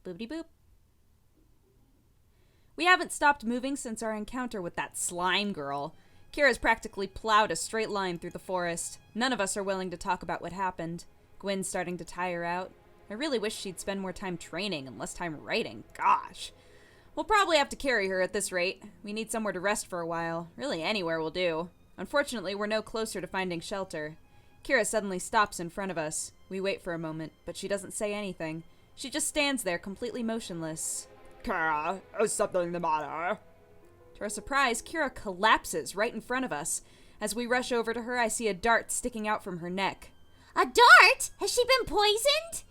Boopity boop. We haven't stopped moving since our encounter with that slime girl. Kira's practically plowed a straight line through the forest. None of us are willing to talk about what happened. Gwen's starting to tire out. I really wish she'd spend more time training and less time writing. Gosh. We'll probably have to carry her at this rate. We need somewhere to rest for a while. Really, anywhere will do. Unfortunately, we're no closer to finding shelter. Kira suddenly stops in front of us. We wait for a moment, but she doesn't say anything. She just stands there, completely motionless. Kira, is something the matter? To our surprise, Kira collapses right in front of us. As we rush over to her, I see a dart sticking out from her neck. A dart? Has she been poisoned?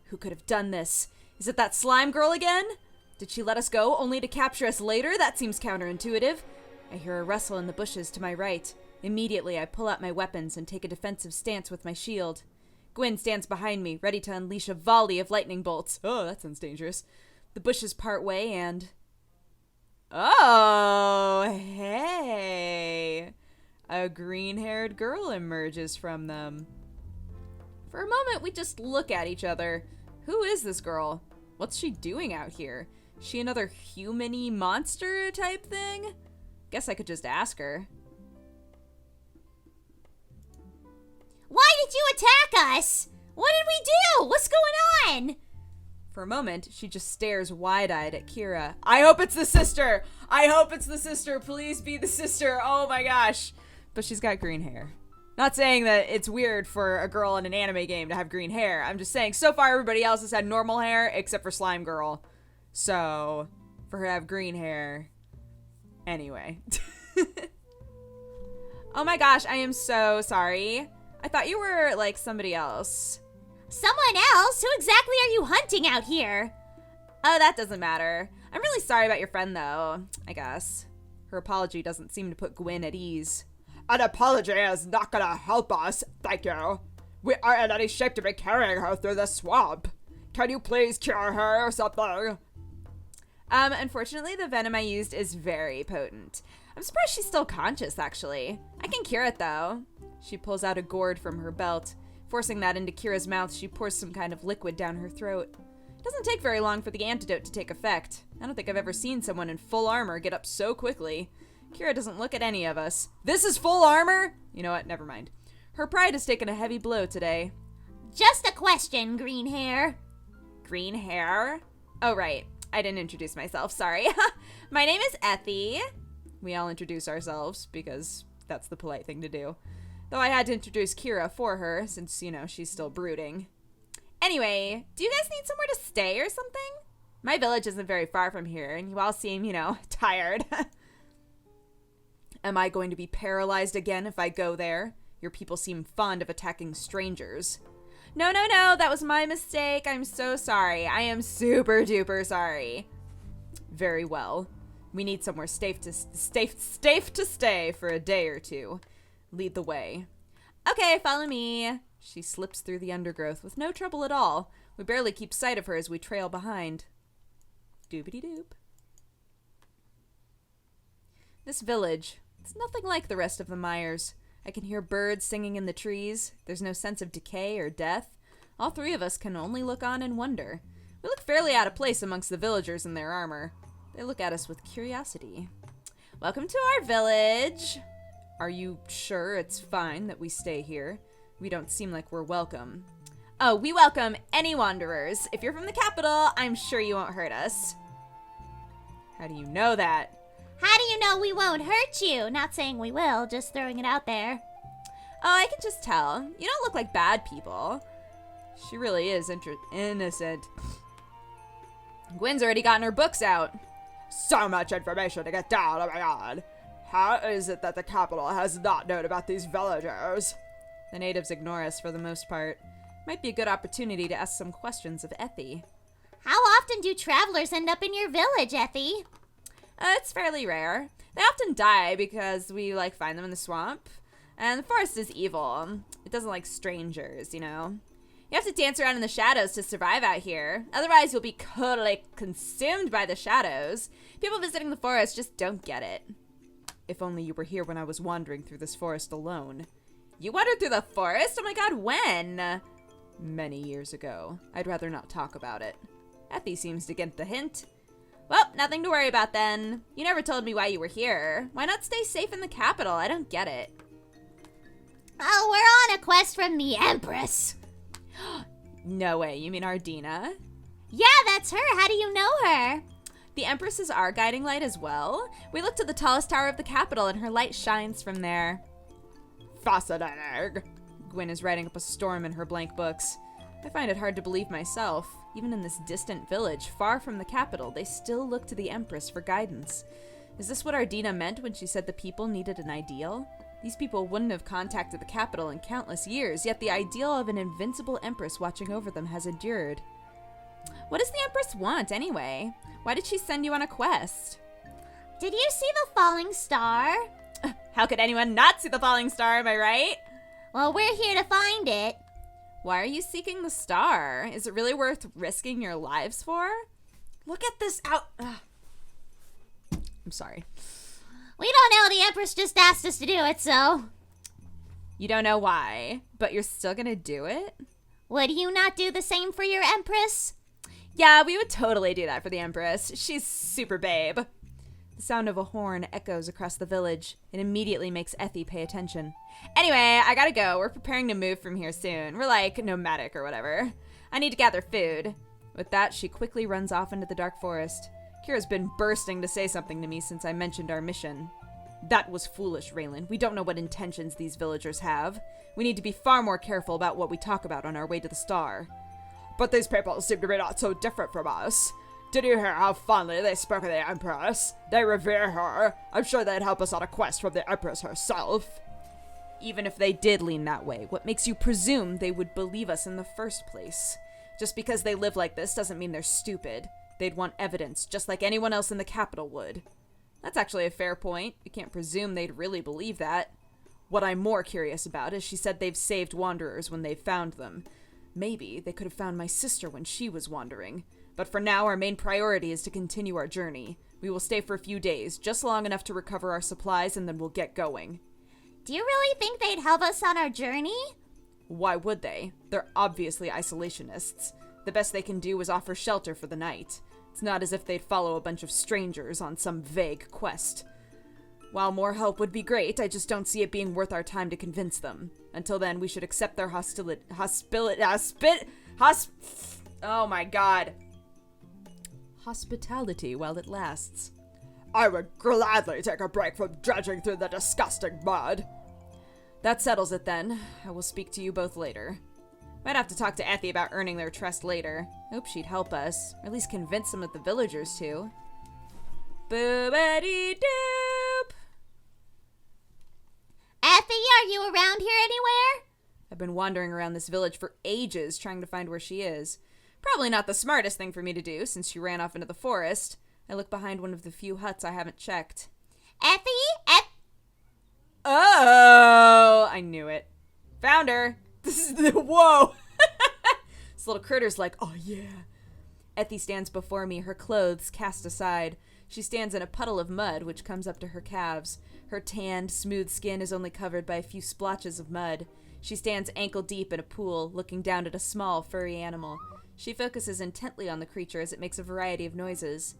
Who could have done this? Is it that slime girl again? Did she let us go, only to capture us later? That seems counterintuitive. I hear a rustle in the bushes to my right. Immediately, I pull out my weapons and take a defensive stance with my shield. Gwen stands behind me, ready to unleash a volley of lightning bolts. Oh, that sounds dangerous. The bushes part way and... Oh, hey! A green-haired girl emerges from them. For a moment, we just look at each other. Who is this girl? What's she doing out here? Is she another human-y monster type thing? Guess I could just ask her. Why did you attack us? What did we do? What's going on? For a moment, she just stares wide-eyed at Kira. I hope it's the sister! I hope it's the sister! Please be the sister! Oh my gosh! But she's got green hair. Not saying that it's weird for a girl in an anime game to have green hair. I'm just saying, so far everybody else has had normal hair except for Slime Girl. So, for her to have green hair... Anyway. Oh my gosh, I am so sorry. I thought you were, like, somebody else. Someone else? Who exactly are you hunting out here? Oh, that doesn't matter. I'm really sorry about your friend, though, I guess. Her apology doesn't seem to put Gwen at ease. An apology is not gonna help us, thank you. We aren't in any shape to be carrying her through the swamp. Can you please cure her or something? Unfortunately, the venom I used is very potent. I'm surprised she's still conscious, actually. I can cure it, though. She pulls out a gourd from her belt. Forcing that into Kira's mouth, she pours some kind of liquid down her throat. It doesn't take very long for the antidote to take effect. I don't think I've ever seen someone in full armor get up so quickly. Kira doesn't look at any of us. This is full armor? You know what? Never mind. Her pride has taken a heavy blow today. Just a question, green hair. Green hair? Oh, right. I didn't introduce myself. Sorry. My name is Effie. We all introduce ourselves because that's the polite thing to do. Though I had to introduce Kira for her since, you know, she's still brooding. Anyway, do you guys need somewhere to stay or something? My village isn't very far from here, and you all seem, you know, tired. Am I going to be paralyzed again if I go there? Your people seem fond of attacking strangers. No, that was my mistake. I'm so sorry. I am super duper sorry. Very well. We need somewhere safe to stay for a day or two. Lead the way. Okay, follow me. She slips through the undergrowth with no trouble at all. We barely keep sight of her as we trail behind. Doobity-doop. This village, it's nothing like the rest of the Myers. I can hear birds singing in the trees. There's no sense of decay or death. All three of us can only look on and wonder. We look fairly out of place amongst the villagers in their armor. They look at us with curiosity. Welcome to our village. Are you sure it's fine that we stay here? We don't seem like we're welcome. Oh, we welcome any wanderers. If you're from the capital, I'm sure you won't hurt us. How do you know that? How do you know we won't hurt you? Not saying we will, just throwing it out there. Oh, I can just tell. You don't look like bad people. She really is innocent. Gwen's already gotten her books out. So much information to get down, oh my god. How is it that the capital has not known about these villagers? The natives ignore us for the most part. Might be a good opportunity to ask some questions of Effie. How often do travelers end up in your village, Effie? It's fairly rare. They often die because we, find them in the swamp. And the forest is evil. It doesn't like strangers, you know? You have to dance around in the shadows to survive out here. Otherwise, you'll be totally consumed by the shadows. People visiting the forest just don't get it. If only you were here when I was wandering through this forest alone. You wandered through the forest? Oh my god, when? Many years ago. I'd rather not talk about it. Effie seems to get the hint. Well, nothing to worry about then. You never told me why you were here. Why not stay safe in the capital? I don't get it. Oh, we're on a quest from the Empress. No way, you mean Ardina? Yeah, that's her. How do you know her? The Empress is our guiding light as well. We look to the tallest tower of the capital and her light shines from there. Fascinating. Gwyn is writing up a storm in her blank books. I find it hard to believe myself. Even in this distant village, far from the capital, they still look to the Empress for guidance. Is this what Ardina meant when she said the people needed an ideal? These people wouldn't have contacted the capital in countless years, yet the ideal of an invincible Empress watching over them has endured. What does the Empress want, anyway? Why did she send you on a quest? Did you see the falling star? How could anyone not see the falling star, am I right? Well, we're here to find it. Why are you seeking the star? Is it really worth risking your lives for? Look at this out... I'm sorry. We don't know. The Empress just asked us to do it, so... You don't know why, but you're still gonna do it? Would you not do the same for your Empress? Yeah, we would totally do that for the Empress. She's super babe. The sound of a horn echoes across the village. It immediately makes Effie pay attention. Anyway, I gotta go. We're preparing to move from here soon. We're like nomadic or whatever. I need to gather food. With that, she quickly runs off into the dark forest. Kira's been bursting to say something to me since I mentioned our mission. That was foolish, Raylan. We don't know what intentions these villagers have. We need to be far more careful about what we talk about on our way to the star. But these people seem to be not so different from us. Did you hear how fondly they spoke of the Empress? They revere her. I'm sure they'd help us on a quest from the Empress herself. Even if they did lean that way, what makes you presume they would believe us in the first place? Just because they live like this doesn't mean they're stupid. They'd want evidence, just like anyone else in the capital would. That's actually a fair point. We can't presume they'd really believe that. What I'm more curious about is she said they've saved wanderers when they've found them. Maybe they could have found my sister when she was wandering. But for now, our main priority is to continue our journey. We will stay for a few days, just long enough to recover our supplies, and then we'll get going. Do you really think they'd help us on our journey? Why would they? They're obviously isolationists. The best they can do is offer shelter for the night. It's not as if they'd follow a bunch of strangers on some vague quest. While more help would be great, I just don't see it being worth our time to convince them. Until then, we should accept their oh my god. Hospitality while it lasts. I would gladly take a break from dredging through the disgusting mud. That settles it then. I will speak to you both later. Might have to talk to Effie about earning their trust later. Hope she'd help us, or at least convince some of the villagers to. Boobity-doop! Effie, are you around here anywhere? I've been wandering around this village for ages trying to find where she is. Probably not the smartest thing for me to do since she ran off into the forest. I look behind one of the few huts I haven't checked. Effie? Oh! I knew it. Found her. This is the... Whoa! This little critter's like, oh yeah. Effie stands before me, her clothes cast aside. She stands in a puddle of mud, which comes up to her calves. Her tanned, smooth skin is only covered by a few splotches of mud. She stands ankle deep in a pool, looking down at a small, furry animal. She focuses intently on the creature as it makes a variety of noises.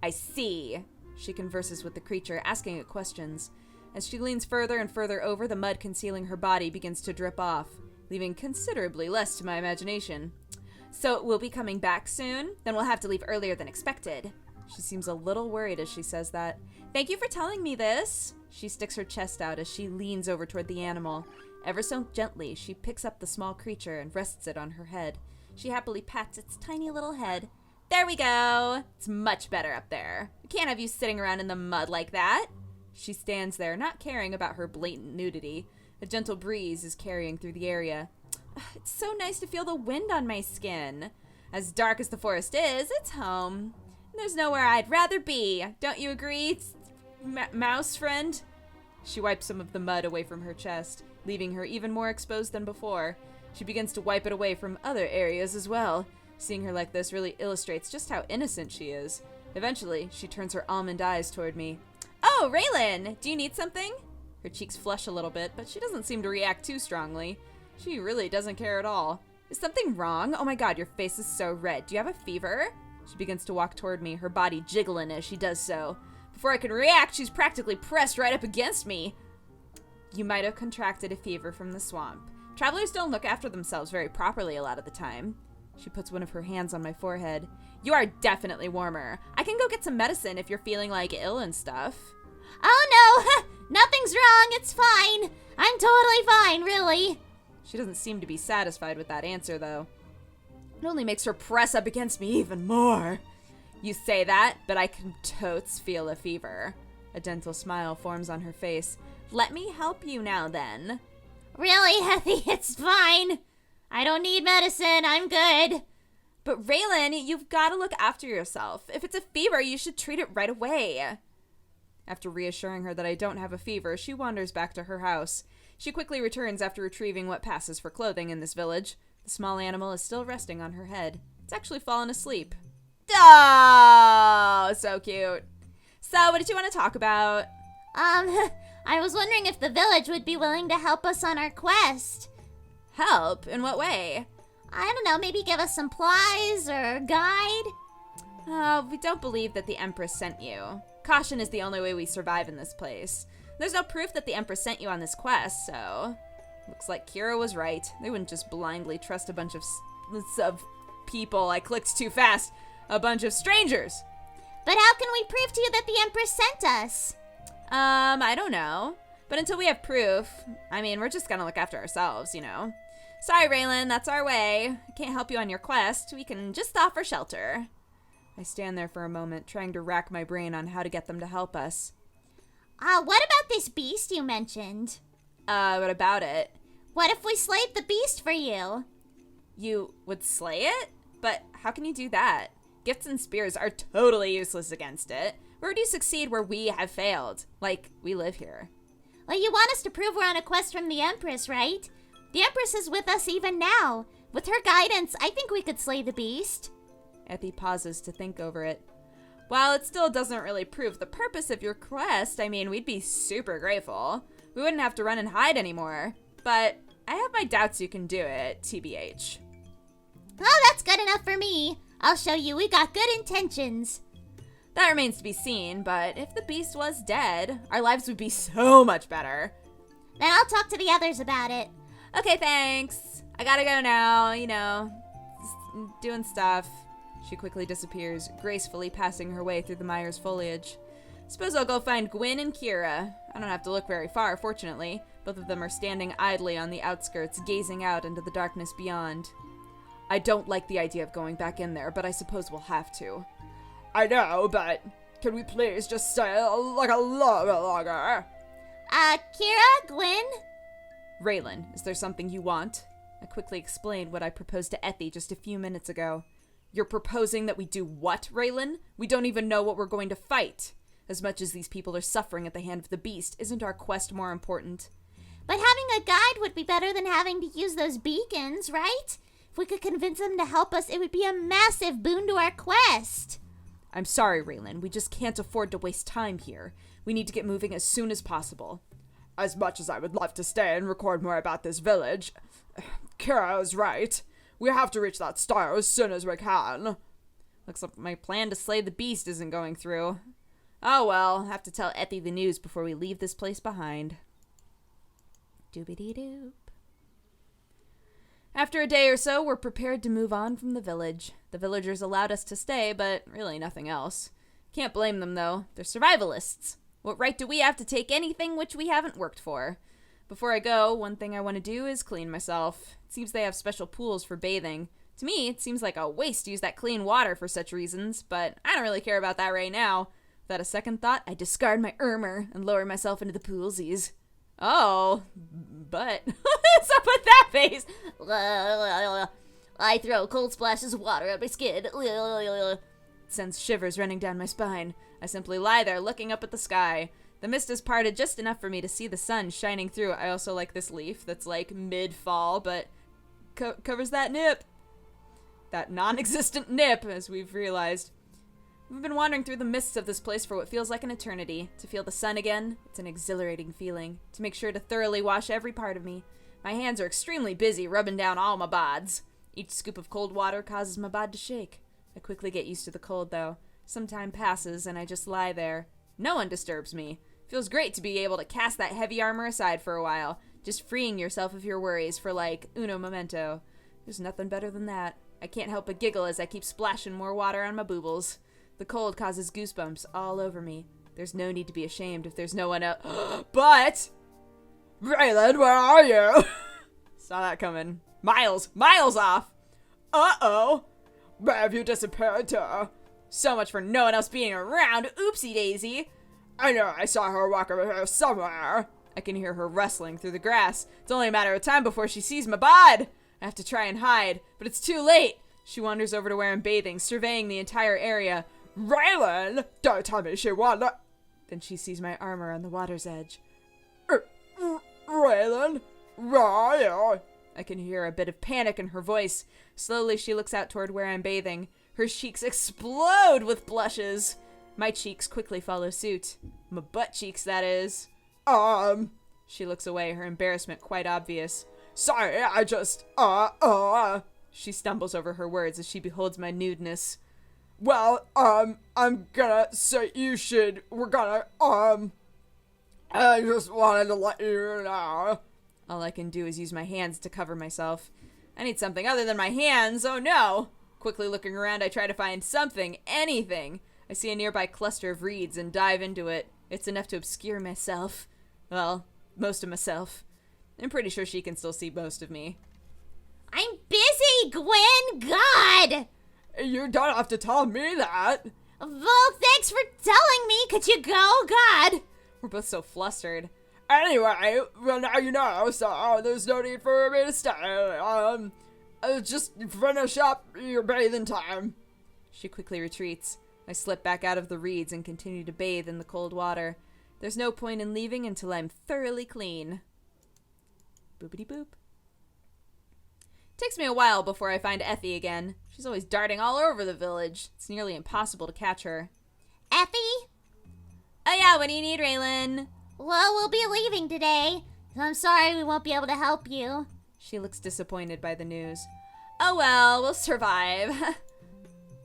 I see. She converses with the creature, asking it questions. As she leans further and further over, the mud concealing her body begins to drip off, leaving considerably less to my imagination. So we'll be coming back soon? Then we'll have to leave earlier than expected. She seems a little worried as she says that. Thank you for telling me this. She sticks her chest out as she leans over toward the animal. Ever so gently, she picks up the small creature and rests it on her head. She happily pats its tiny little head. There we go. It's much better up there. We can't have you sitting around in the mud like that. She stands there, not caring about her blatant nudity. A gentle breeze is carrying through the area. It's so nice to feel the wind on my skin. As dark as the forest is, it's home. There's nowhere I'd rather be. Don't you agree, mouse friend? She wipes some of the mud away from her chest, leaving her even more exposed than before. She begins to wipe it away from other areas as well. Seeing her like this really illustrates just how innocent she is. Eventually, she turns her almond eyes toward me. Oh, Raylan, do you need something? Her cheeks flush a little bit, but she doesn't seem to react too strongly. She really doesn't care at all. Is something wrong? Oh my god, your face is so red. Do you have a fever? She begins to walk toward me, her body jiggling as she does so. Before I can react, she's practically pressed right up against me. You might have contracted a fever from the swamp. Travelers don't look after themselves very properly a lot of the time. She puts one of her hands on my forehead. You are definitely warmer. I can go get some medicine if you're feeling like ill and stuff. Oh no, nothing's wrong, it's fine. I'm totally fine, really. She doesn't seem to be satisfied with that answer, though. It only makes her press up against me even more. You say that, but I can totes feel a fever. A gentle smile forms on her face. Let me help you now, then. Really, Hethy, it's fine. I don't need medicine, I'm good. But Raylan, you've got to look after yourself. If it's a fever, you should treat it right away. After reassuring her that I don't have a fever, she wanders back to her house. She quickly returns after retrieving what passes for clothing in this village. The small animal is still resting on her head. It's actually fallen asleep. Oh, so cute. So, what did you want to talk about? I was wondering if the village would be willing to help us on our quest. Help? In what way? I don't know, maybe give us supplies or a guide? We don't believe that the Empress sent you. Caution is the only way we survive in this place. There's no proof that the Empress sent you on this quest, so... Looks like Kira was right. They wouldn't just blindly trust a bunch of people. I clicked too fast. A bunch of strangers. But how can we prove to you that the Empress sent us? I don't know. But until we have proof, we're just gonna look after ourselves, you know. Sorry, Raylan, that's our way. I can't help you on your quest. We can just offer shelter. I stand there for a moment, trying to rack my brain on how to get them to help us. What about this beast you mentioned? What about it? What if we slayed the beast for you? You would slay it? But how can you do that? Gifts and spears are totally useless against it. Where would you succeed where we have failed? Like, we live here. Well, you want us to prove we're on a quest from the Empress, right? The Empress is with us even now. With her guidance, I think we could slay the beast. Ethy pauses to think over it. While it still doesn't really prove the purpose of your quest, we'd be super grateful. We wouldn't have to run and hide anymore. But I have my doubts you can do it, TBH. Oh, that's good enough for me. I'll show you we got good intentions. That remains to be seen, but if the beast was dead, our lives would be so much better. Then I'll talk to the others about it. Okay, thanks. I gotta go now, just doing stuff. She quickly disappears, gracefully passing her way through the Myers foliage. Suppose I'll go find Gwyn and Kira. I don't have to look very far, fortunately. Both of them are standing idly on the outskirts, gazing out into the darkness beyond. I don't like the idea of going back in there, but I suppose we'll have to. I know, but can we please just stay like a little bit longer? Kira, Gwyn? Raylan, is there something you want? I quickly explained what I proposed to Ethy just a few minutes ago. You're proposing that we do what, Raylan? We don't even know what we're going to fight. As much as these people are suffering at the hand of the beast, isn't our quest more important? But having a guide would be better than having to use those beacons, right? If we could convince them to help us, it would be a massive boon to our quest. I'm sorry, Raylan. We just can't afford to waste time here. We need to get moving as soon as possible. As much as I would love to stay and record more about this village, Kira is right. We have to reach that star as soon as we can. Looks like my plan to slay the beast isn't going through. Oh well, I'll have to tell Ethy the news before we leave this place behind. Doobity-doop. After a day or so, we're prepared to move on from the village. The villagers allowed us to stay, but really nothing else. Can't blame them, though. They're survivalists. What right do we have to take anything which we haven't worked for? Before I go, one thing I want to do is clean myself. It seems they have special pools for bathing. To me, it seems like a waste to use that clean water for such reasons, but I don't really care about that right now. Without a second thought, I discard my armor and lower myself into the poolsies. Oh, but what's up with that face? I throw cold splashes of water at my skin. It sends shivers running down my spine. I simply lie there looking up at the sky. The mist is parted just enough for me to see the sun shining through. I also like this leaf that's like mid-fall, but covers that nip. That non-existent nip, as we've realized. We've been wandering through the mists of this place for what feels like an eternity. To feel the sun again, it's an exhilarating feeling. To make sure to thoroughly wash every part of me. My hands are extremely busy rubbing down all my bods. Each scoop of cold water causes my bod to shake. I quickly get used to the cold, though. Some time passes, and I just lie there. No one disturbs me. Feels great to be able to cast that heavy armor aside for a while, just freeing yourself of your worries for, like, uno momento. There's nothing better than that. I can't help but giggle as I keep splashing more water on my boobles. The cold causes goosebumps all over me. There's no need to be ashamed if there's no one else. But Raylan, where are you? saw that coming. Miles off. Uh-oh. Where have you disappeared to? So much for no one else being around. Oopsie daisy. I know I saw her walk over here somewhere. I can hear her rustling through the grass. It's only a matter of time before she sees my bod. I have to try and hide, but it's too late. She wanders over to where I'm bathing, surveying the entire area. Raylan, don't tell me she wandered. Then she sees my armor on the water's edge. Raylan, where are you? I can hear a bit of panic in her voice. Slowly she looks out toward where I'm bathing. Her cheeks explode with blushes. My cheeks quickly follow suit. My butt cheeks, that is. She looks away, her embarrassment quite obvious. Sorry, I just, She stumbles over her words as she beholds my nudeness. Well, I'm gonna say I just wanted to let you know. All I can do is use my hands to cover myself. I need something other than my hands, oh no! Quickly looking around, I try to find something, anything. I see a nearby cluster of reeds and dive into it. It's enough to obscure myself. Well, most of myself. I'm pretty sure she can still see most of me. I'm busy, Gwen! God! You don't have to tell me that. Well, thanks for telling me. Could you go? God! We're both so flustered. Anyway, well now you know, so there's no need for me to stay. Just finish up your bathing time. She quickly retreats. I slip back out of the reeds and continue to bathe in the cold water. There's no point in leaving until I'm thoroughly clean. Boopity boop. Takes me a while before I find Effie again. She's always darting all over the village. It's nearly impossible to catch her. Effie? Oh yeah, what do you need, Raylan? Well, we'll be leaving today. I'm sorry we won't be able to help you. She looks disappointed by the news. Oh well, we'll survive.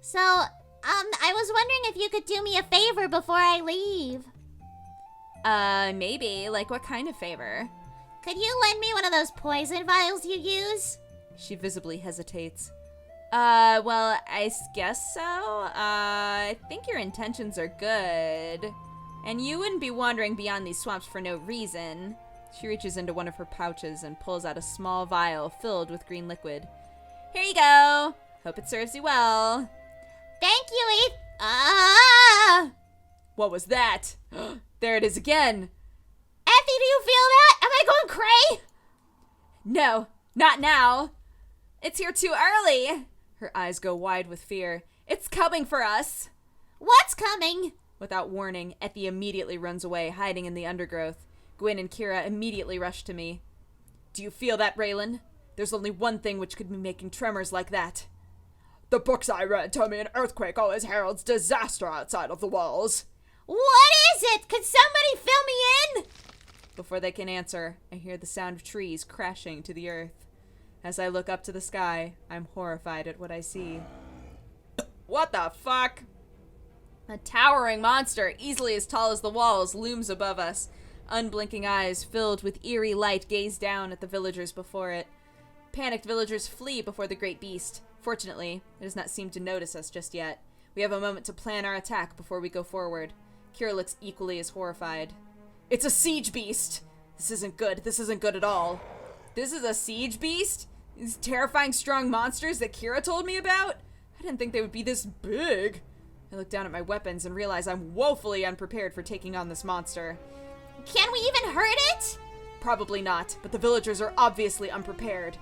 So, I was wondering if you could do me a favor before I leave. Maybe. Like what kind of favor? Could you lend me one of those poison vials you use? She visibly hesitates. Well, I guess so. I think your intentions are good. And you wouldn't be wandering beyond these swamps for no reason. She reaches into one of her pouches and pulls out a small vial filled with green liquid. Here you go. Hope it serves you well. Thank you, Eve. Ah! What was that? There it is again. Effie, do you feel that? Am I going cray? No, not now. It's here too early. Her eyes go wide with fear. It's coming for us. What's coming? Without warning, Effie immediately runs away, hiding in the undergrowth. Gwen and Kira immediately rush to me. Do you feel that, Raylan? There's only one thing which could be making tremors like that. The books I read told me an earthquake always heralds disaster outside of the walls. What is it? Could somebody fill me in? Before they can answer, I hear the sound of trees crashing to the earth. As I look up to the sky, I'm horrified at what I see. What the fuck? A towering monster, easily as tall as the walls, looms above us. Unblinking eyes filled with eerie light gaze down at the villagers before it. Panicked villagers flee before the great beast. Fortunately, it does not seem to notice us just yet. We have a moment to plan our attack before we go forward. Kira looks equally as horrified. It's a siege beast! This isn't good. This isn't good at all. This is a siege beast? These terrifying strong monsters that Kira told me about? I didn't think they would be this big. I look down at my weapons and realize I'm woefully unprepared for taking on this monster. Can we even hurt it? Probably not, but the villagers are obviously unprepared.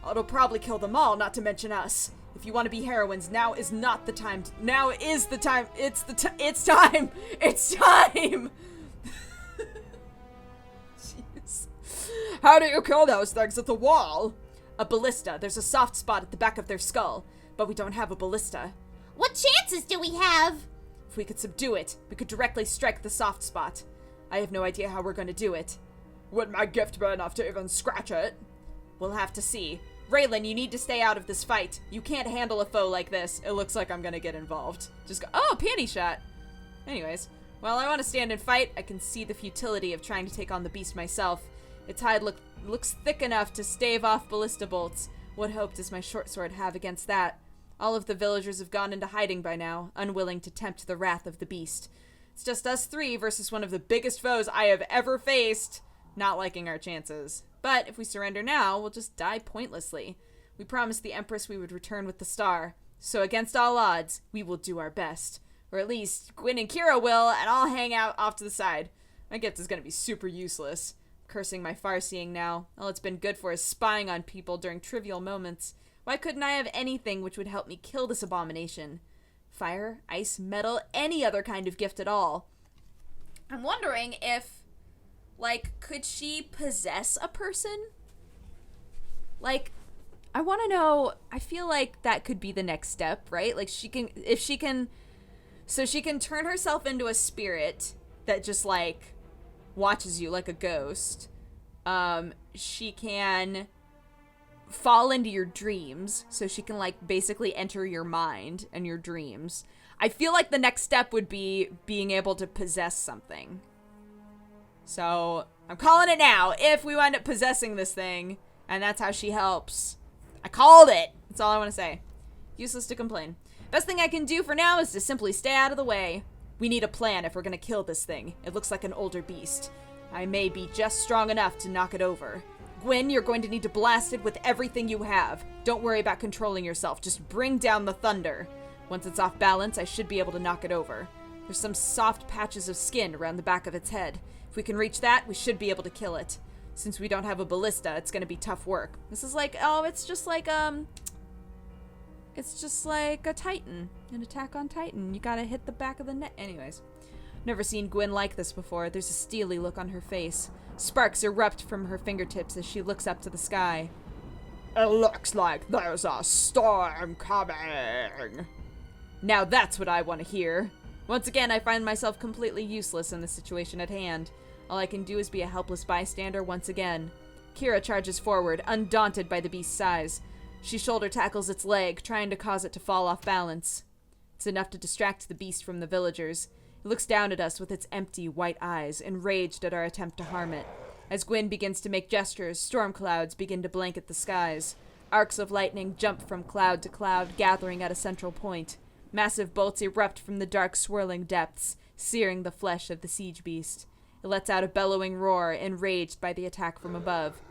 It'll probably kill them all, not to mention us. If you want to be heroines, now is not the time. Now is the time. It's time. It's time. Jeez. How do you kill those things at the wall? A ballista. There's a soft spot at the back of their skull, but we don't have a ballista. What chances do we have? If we could subdue it, we could directly strike the soft spot. I have no idea how we're going to do it. Would my gift be enough to even scratch it? We'll have to see. Raylan, you need to stay out of this fight. You can't handle a foe like this. It looks like I'm gonna get involved. Just go, oh, panty shot. Anyways, while I want to stand and fight, I can see the futility of trying to take on the beast myself. Its hide looks thick enough to stave off ballista bolts. What hope does my short sword have against that? All of the villagers have gone into hiding by now, unwilling to tempt the wrath of the beast. It's just us three versus one of the biggest foes I have ever faced. Not liking our chances. But if we surrender now, we'll just die pointlessly. We promised the Empress we would return with the star. So against all odds, we will do our best. Or at least Gwyn and Kira will, and I'll hang out off to the side. My gift is going to be super useless. I'm cursing my far-seeing now. All it's been good for is spying on people during trivial moments. Why couldn't I have anything which would help me kill this abomination? Fire, ice, metal, any other kind of gift at all. I'm wondering if, like, could she possess a person? Like, I want to know, I feel like that could be the next step, right? Like, she can turn herself into a spirit that just, like, watches you like a ghost. She can fall into your dreams, so she can, like, basically enter your mind and your dreams. I feel like the next step would be being able to possess something. So, I'm calling it now. If we wind up possessing this thing, and that's how she helps. I called it! That's all I want to say. Useless to complain. Best thing I can do for now is to simply stay out of the way. We need a plan if we're gonna kill this thing. It looks like an older beast. I may be just strong enough to knock it over. Gwyn, you're going to need to blast it with everything you have. Don't worry about controlling yourself. Just bring down the thunder. Once it's off balance, I should be able to knock it over. There's some soft patches of skin around the back of its head. If we can reach that, we should be able to kill it. Since we don't have a ballista, it's gonna be tough work. This is like, oh, it's just like a Titan. An attack on Titan. You gotta hit the back of the neck. Anyways. Never seen Gwyn like this before. There's a steely look on her face. Sparks erupt from her fingertips as she looks up to the sky. It looks like there's a storm coming. Now that's what I want to hear. Once again, I find myself completely useless in the situation at hand. All I can do is be a helpless bystander once again. Kira charges forward, undaunted by the beast's size. She shoulder tackles its leg, trying to cause it to fall off balance. It's enough to distract the beast from the villagers. It looks down at us with its empty, white eyes, enraged at our attempt to harm it. As Gwyn begins to make gestures, storm clouds begin to blanket the skies. Arcs of lightning jump from cloud to cloud, gathering at a central point. Massive bolts erupt from the dark, swirling depths, searing the flesh of the siege beast. It lets out a bellowing roar, enraged by the attack from above.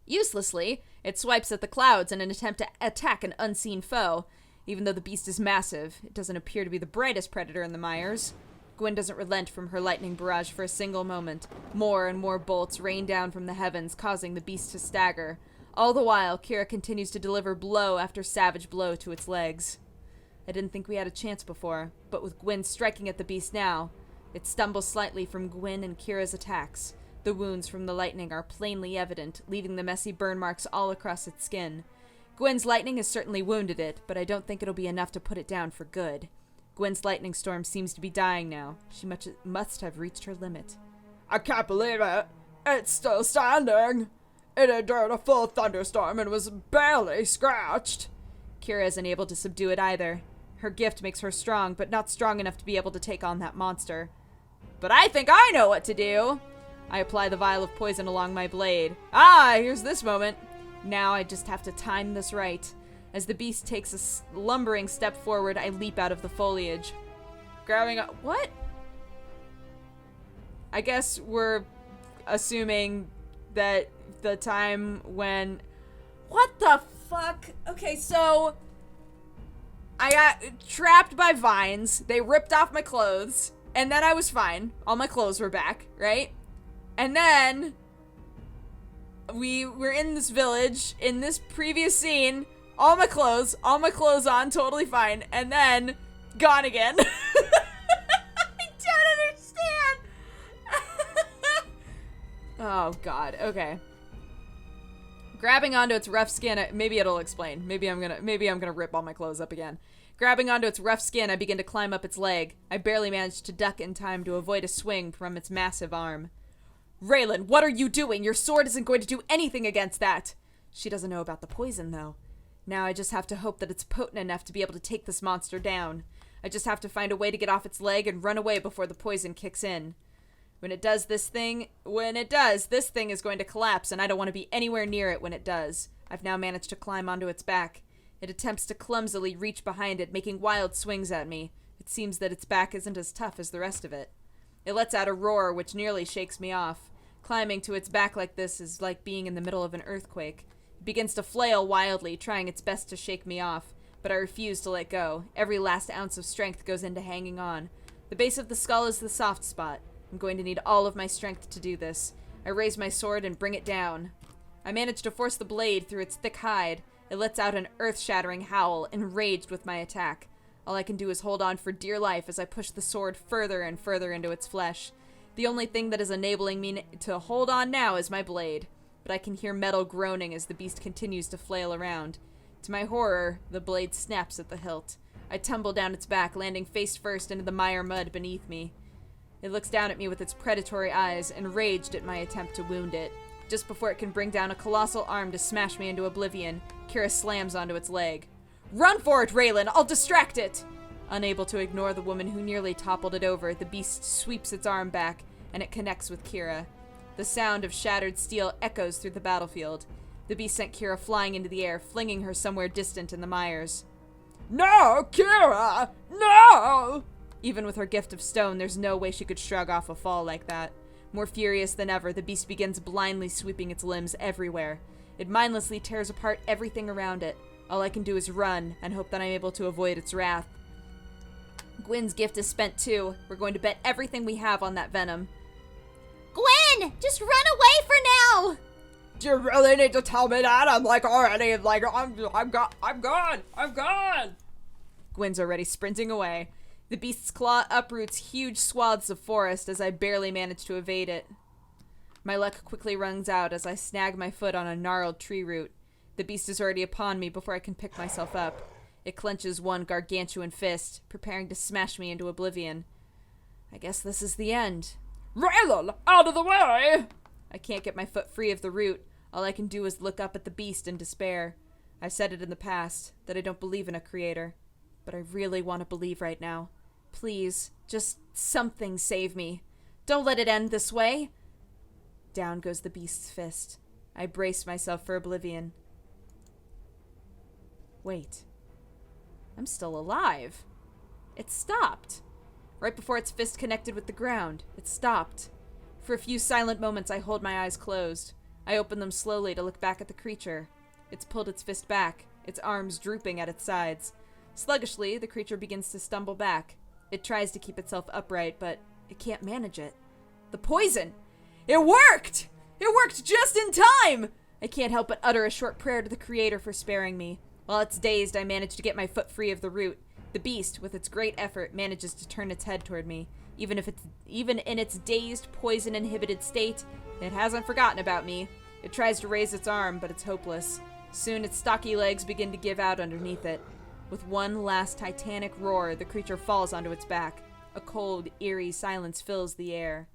Uselessly, it swipes at the clouds in an attempt to attack an unseen foe. Even though the beast is massive, it doesn't appear to be the brightest predator in the mires. Gwyn doesn't relent from her lightning barrage for a single moment. More and more bolts rain down from the heavens, causing the beast to stagger. All the while, Kira continues to deliver blow after savage blow to its legs. I didn't think we had a chance before, but with Gwyn striking at the beast now, it stumbles slightly from Gwyn and Kira's attacks. The wounds from the lightning are plainly evident, leaving the messy burn marks all across its skin. Gwyn's lightning has certainly wounded it, but I don't think it'll be enough to put it down for good. Gwyn's lightning storm seems to be dying now. She must have reached her limit. I can't believe it. It's still standing. It endured a full thunderstorm and was barely scratched. Kira isn't able to subdue it either. Her gift makes her strong, but not strong enough to be able to take on that monster. But I think I know what to do! I apply the vial of poison along my blade. Ah, here's this moment. Now I just have to time this right. As the beast takes a lumbering step forward, I leap out of the foliage. Grabbing a... What? I guess we're assuming that the time when... What the fuck? Okay, so... I got trapped by vines. They ripped off my clothes. And then I was fine. All my clothes were back, right? And then... we were in this village, in this previous scene, all my clothes on, totally fine, and then gone again. I don't understand. Oh god, okay. Grabbing onto its rough skin, maybe it'll explain. Maybe I'm gonna rip all my clothes up again. Grabbing onto its rough skin, I begin to climb up its leg. I barely managed to duck in time to avoid a swing from its massive arm. Raylan, what are you doing? Your sword isn't going to do anything against that. She doesn't know about the poison, though. Now I just have to hope that it's potent enough to be able to take this monster down. I just have to find a way to get off its leg and run away before the poison kicks in. When it does, this thing is going to collapse, and I don't want to be anywhere near it when it does. I've now managed to climb onto its back. It attempts to clumsily reach behind it, making wild swings at me. It seems that its back isn't as tough as the rest of it. It lets out a roar, which nearly shakes me off. Climbing to its back like this is like being in the middle of an earthquake. It begins to flail wildly, trying its best to shake me off, but I refuse to let go. Every last ounce of strength goes into hanging on. The base of the skull is the soft spot. I'm going to need all of my strength to do this. I raise my sword and bring it down. I manage to force the blade through its thick hide. It lets out an earth-shattering howl, enraged with my attack. All I can do is hold on for dear life as I push the sword further and further into its flesh. The only thing that is enabling me to hold on now is my blade, but I can hear metal groaning as the beast continues to flail around. To my horror, the blade snaps at the hilt. I tumble down its back, landing face first into the mire mud beneath me. It looks down at me with its predatory eyes, enraged at my attempt to wound it. Just before it can bring down a colossal arm to smash me into oblivion, Kira slams onto its leg. "Run for it, Raylan! I'll distract it!" Unable to ignore the woman who nearly toppled it over, the beast sweeps its arm back, and it connects with Kira. The sound of shattered steel echoes through the battlefield. The beast sent Kira flying into the air, flinging her somewhere distant in the mires. No, Kira! No! Even with her gift of stone, there's no way she could shrug off a fall like that. More furious than ever, the beast begins blindly sweeping its limbs everywhere. It mindlessly tears apart everything around it. All I can do is run and hope that I'm able to avoid its wrath. Gwyn's gift is spent too. We're going to bet everything we have on that venom. Gwen, just run away for now. Do you really need to tell me that? I'm gone. Gwyn's already sprinting away. The beast's claw uproots huge swaths of forest as I barely manage to evade it. My luck quickly runs out as I snag my foot on a gnarled tree root. The beast is already upon me before I can pick myself up. It clenches one gargantuan fist, preparing to smash me into oblivion. I guess this is the end. Raylan, out of the way! I can't get my foot free of the root. All I can do is look up at the beast in despair. I've said it in the past, that I don't believe in a creator. But I really want to believe right now. Please, just something save me. Don't let it end this way. Down goes the beast's fist. I brace myself for oblivion. Wait. I'm still alive. It stopped. Right before its fist connected with the ground, it stopped. For a few silent moments, I hold my eyes closed. I open them slowly to look back at the creature. It's pulled its fist back, its arms drooping at its sides. Sluggishly, the creature begins to stumble back. It tries to keep itself upright, but it can't manage it. The poison! It worked! It worked just in time! I can't help but utter a short prayer to the Creator for sparing me. While it's dazed, I manage to get my foot free of the root. The beast, with its great effort, manages to turn its head toward me. Even in its dazed, poison-inhibited state, it hasn't forgotten about me. It tries to raise its arm, but it's hopeless. Soon its stocky legs begin to give out underneath it. With one last titanic roar, the creature falls onto its back. A cold, eerie silence fills the air.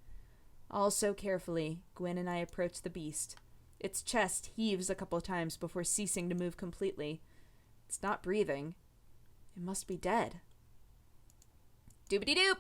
All so carefully, Gwen and I approach the beast. Its chest heaves a couple of times before ceasing to move completely. It's not breathing. It must be dead. Doobity-doop!